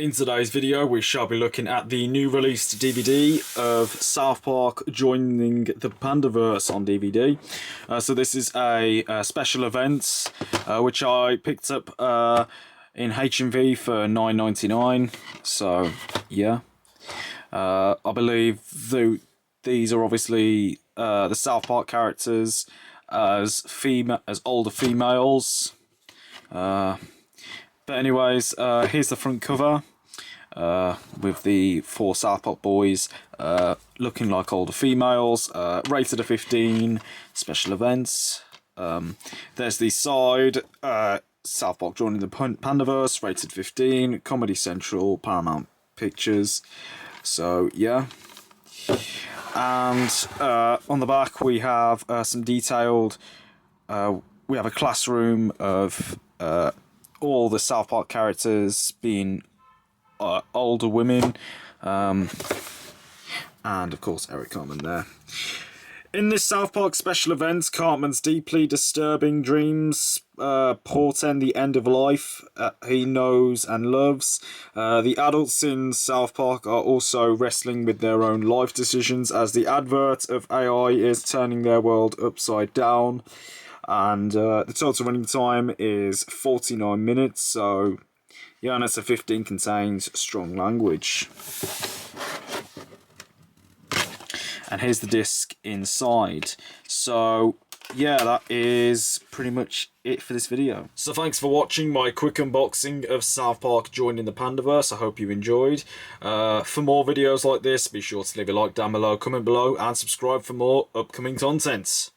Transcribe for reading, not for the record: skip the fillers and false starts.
In today's video, we shall be looking at the new released DVD of South Park joining the Pandaverse on DVD. So this is a special event which I picked up in HMV for $9.99. So yeah, I believe these are obviously the South Park characters as older females. But anyways, here's the front cover with the 4 South Park boys looking like older females, rated a 15, special events. There's the side, South Park joining the Pandaverse, rated 15, Comedy Central, Paramount Pictures. So yeah. And on the back we have some detailed, we have a classroom of all the South Park characters being older women, and of course Eric Cartman there. In this South Park special event, Cartman's deeply disturbing dreams portend the end of life he knows and loves. The adults in South Park are also wrestling with their own life decisions as the advert of AI is turning their world upside down. And the total running time is 49 minutes, so yeah, and it's a 15, contains strong language. And here's the disc inside. So yeah, that is pretty much it for this video. So thanks for watching my quick unboxing of South Park joining the Pandaverse. I hope you enjoyed. For more videos like this, be sure to leave a like down below, comment below, and subscribe for more upcoming content.